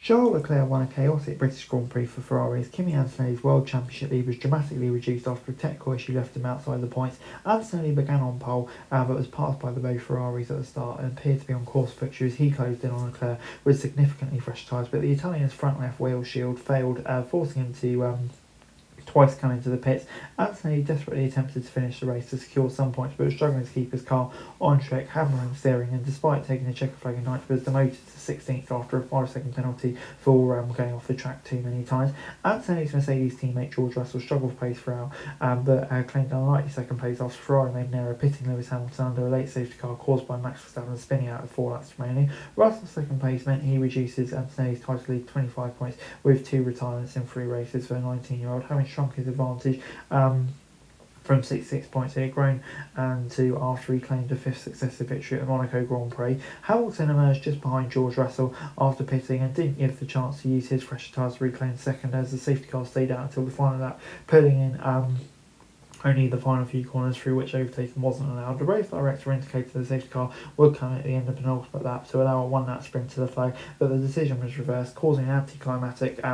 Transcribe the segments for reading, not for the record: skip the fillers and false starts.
Charles Leclerc won a chaotic British Grand Prix for Ferrari as Kimi Antonelli's World Championship lead was dramatically reduced after a technical issue left him outside the points. Antonelli began on pole, but was passed by the both Ferraris at the start and appeared to be on course for victory as he closed in on Leclerc with significantly fresh tyres, but the Italian's front left wheel shield failed, forcing him to twice come into the pits. Antonelli desperately attempted to finish the race to secure some points, but was struggling to keep his car on track, hammering steering, and despite taking the checker flag in ninth, was demoted to 16th after a 5-second penalty for going off the track too many times. Antonelli's Mercedes teammate George Russell struggled for pace throughout, but claimed an unlikely second place after Ferrari made an error, pitting Lewis Hamilton under a late safety car caused by Max Verstappen spinning out of 4 laps remaining. Russell's second place meant he reduces Antonelli's title lead 25 points with 2 retirements in 3 races for a 19-year-old, having shrunk his advantage from 66 points he had grown to after he claimed a 5th successive victory at the Monaco Grand Prix. Hamilton emerged just behind George Russell after pitting and didn't give the chance to use his fresh tyres to reclaim second as the safety car stayed out until the final lap, pulling in only the final few corners through which overtaking wasn't allowed. The race director indicated the safety car would come at the end of the penultimate lap to allow a 1-lap sprint to the flag, but the decision was reversed, causing an anticlimactic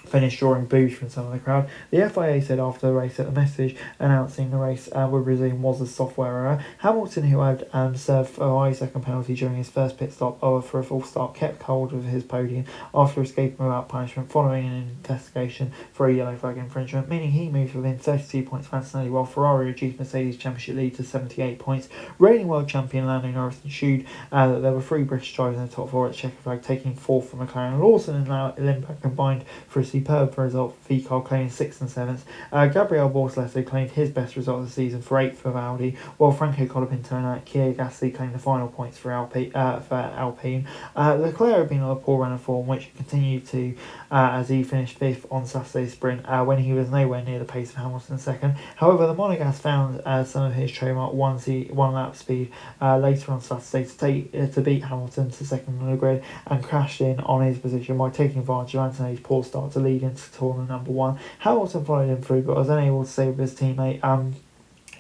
finish drawing boos from some of the crowd. The FIA said after the race that the message announcing the race would resume was a software error. Hamilton, who had served Ferrari's second penalty during his first pit stop for a false start, kept hold of his podium after escaping without punishment following an investigation for a yellow flag infringement, meaning he moved within 32 points of Antonelli, while Ferrari reduced Mercedes' championship lead to 78 points. Reigning world champion Lando Norris ensured that there were 3 British drivers in the top 4 at checker flag, taking 4th from McLaren. Lawson and Lindbergh combined for a superb result for VCAR, claiming 6th and 7th. Gabriel Bortoleto claimed his best result of the season for 8th for Audi, while Franco Colapinto and Pierre Gasly claimed the final points for Alpine. Leclerc had been on a poor run of form, which continued to as he finished 5th on Saturday's sprint when he was nowhere near the pace of Hamilton second. However, the Monegasque found some of his trademark one-lap speed later on Saturday to beat Hamilton to second on the grid and crashed in on his position by taking advantage of Antonelli's poor start to lead into tournament number 1. Hamilton followed him through but was unable to save his teammate,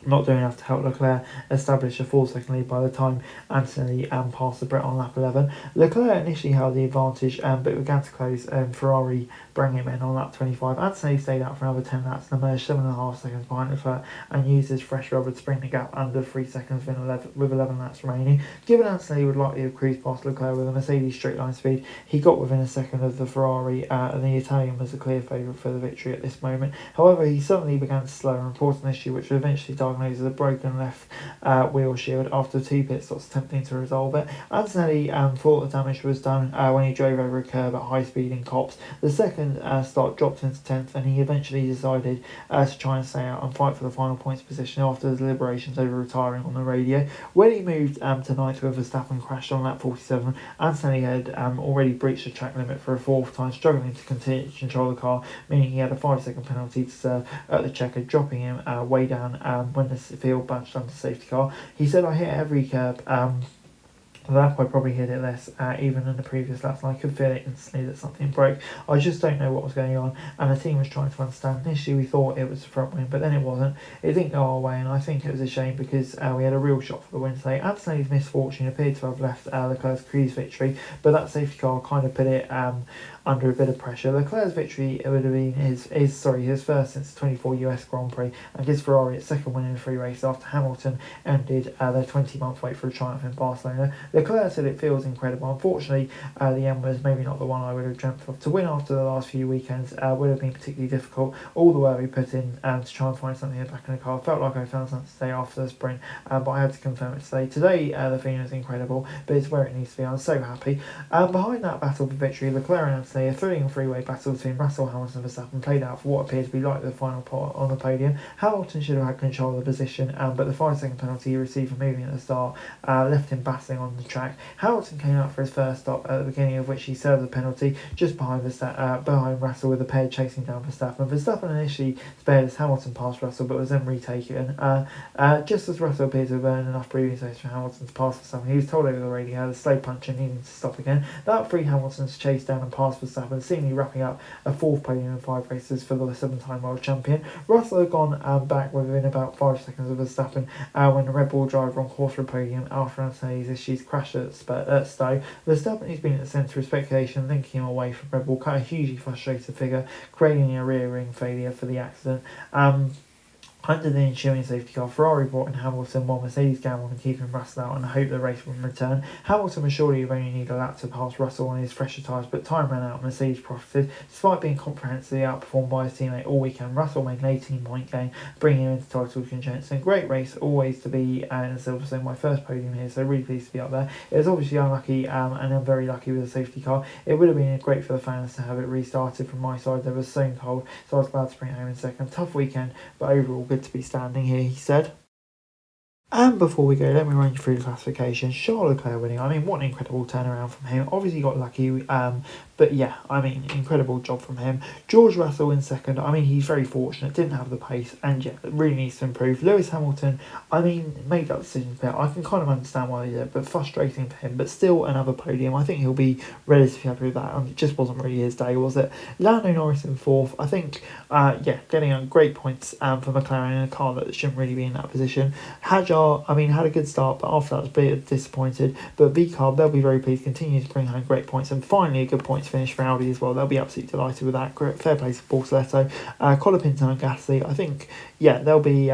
not doing enough to help Leclerc establish a 4-second lead by the time Antonelli passed the Brit on lap 11. Leclerc initially held the advantage but began to close. Ferrari bring him in on lap 25. Antonelli stayed out for another 10 laps and emerged 7.5 seconds behind Leclerc and used his fresh rubber to bring the gap under 3 seconds with 11 laps remaining. Given Antonelli would likely have cruised past Leclerc with a Mercedes straight line speed, he got within a second of the Ferrari and the Italian was a clear favourite for the victory at this moment. However, he suddenly began to slow and reported an issue which was eventually diagnosed as a broken left wheel shield after 2 pit stops attempting to resolve it. Antonelli thought the damage was done when he drove over a curb at high speed in Copse. The second start dropped into 10th and he eventually decided to try and stay out and fight for the final points position after the deliberations over retiring on the radio. When he moved to 9th with Verstappen crashed on lap 47, Antonelli had already breached the track limit for a 4th time, struggling to continue to control the car, meaning he had a 5-second penalty to serve at the checker, dropping him way down when the field bunched under safety car. He said, "I hit every curb. Lap I probably hit it less even in the previous laps, and I could feel it instantly that something broke. I just don't know what was going on, and the team was trying to understand. Initially we thought it was the front wing, but then it wasn't. It didn't go our way, and I think it was a shame because we had a real shot for the win today." Antonelli's misfortune appeared to have left Leclerc's cruise victory, but that safety car kind of put it under a bit of pressure. Leclerc's victory would have been his first since the 24 US Grand Prix and gives Ferrari its second win in a 3 race after Hamilton ended their 20-month wait for a triumph in Barcelona. Leclerc said, "It feels incredible. Unfortunately, the end was maybe not the one I would have dreamt of. To win after the last few weekends would have been particularly difficult. All the work we put in to try and find something in the back of the car. Felt like I found something today after the sprint, but I had to confirm it today. Today, the feeling is incredible, but it's where it needs to be. I'm so happy." Behind that battle for victory, Leclerc and Antonelli, a thrilling 3-way battle between Russell, Hamilton and Verstappen played out for what appeared to be like the final part on the podium. Hamilton should have had control of the position, but the 5-second penalty he received for moving at the start left him battling on the track. Hamilton came out for his first stop at the beginning of which he served the penalty just behind Russell with the pair chasing down Verstappen. Verstappen initially spared as Hamilton passed Russell but was then retaken. Just as Russell appeared to have earned enough breathing space for Hamilton to pass Verstappen, he was told over the radio he had a slow punch and needing to stop again. That freed Hamilton to chase down and pass Verstappen, seemingly wrapping up a 4th podium in 5 races for the 7-time world champion. Russell had gone back within about 5 seconds of Verstappen when the Red Bull driver on course for a podium after Antonelli's issues crash at Stowe. Verstappen, who's been at the centre of speculation, linking him away from Red Bull, cut a hugely frustrated figure, creating a rear ring failure for the accident. Under the ensuing safety car, Ferrari brought in Hamilton while Mercedes gambled on keeping Russell out and hoped the race would return. Hamilton was surely only need a lap to pass Russell on his fresher tyres, but time ran out and Mercedes profited. Despite being comprehensively outperformed by his teammate all weekend, Russell made an 18-point gain, bringing him into title contention. Great race, always to be in Silverstone, my first podium here, so really pleased to be up there. It was obviously unlucky, and I'm very lucky with the safety car. It would have been great for the fans to have it restarted from my side. There was so cold, so I was glad to bring it home in second. Tough weekend, but overall good to be standing here, he said. And before we go, let me run you through the classification. Charles Leclerc winning. I mean, what an incredible turnaround from him. Obviously got lucky, but yeah, I mean, incredible job from him. George Russell in second. I mean, he's very fortunate, didn't have the pace, and yeah, really needs to improve. Lewis Hamilton, I mean, made that decision to I can kind of understand why he did it, but frustrating for him. But still another podium. I think he'll be relatively happy with that. It just wasn't really his day, was it? Lando Norris in fourth. I think, yeah, getting on great points for McLaren in a car that shouldn't really be in that position. Hadjar, I mean, had a good start, but after that was a bit disappointed. But VCARB, they'll be very pleased, continue to bring home great points, and finally a good points finish for Audi as well. They'll be absolutely delighted with that. Great, fair play to Bortoleto, Colapinto and Gasly. I think, yeah, they'll be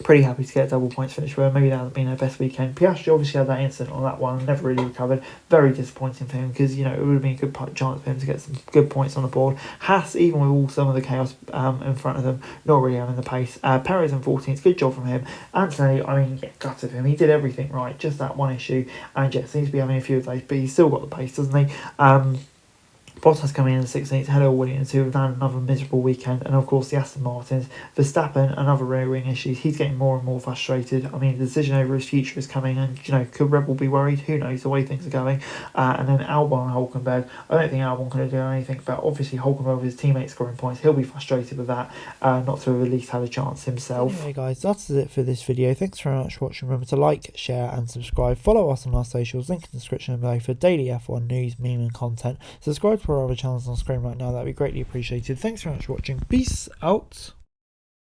pretty happy to get a double points finish where maybe that hasn't been their best weekend. Piastri obviously had that incident on that one, never really recovered. Very disappointing for him because, you know, it would have been a good chance for him to get some good points on the board. Haas, even with all some of the chaos in front of them, not really having the pace. Perez in 14th, good job from him. Anthony, I mean, yeah, gutted him. He did everything right, just that one issue, and yeah, seems to be having a few of those, but he's still got the pace, doesn't he? Bottas coming in 16th, Hello Williams, who have had another miserable weekend, and of course the Aston Martins. Verstappen, another rear wing issues. He's getting more and more frustrated. I mean, the decision over his future is coming, and you know, could Red Bull be worried? Who knows the way things are going. And then Albon and Hulkenberg. I don't think Albon can do anything, but obviously Hulkenberg with his teammates scoring points, he'll be frustrated with that, not to have at least had a chance himself. Anyway, guys, that's it for this video. Thanks very much for watching. Remember to like, share, and subscribe. Follow us on our socials. Link in the description below for daily F1 news, meme, and content. Subscribe to our other channels on screen right now. That'd be greatly appreciated. Thanks very much for watching. Peace out.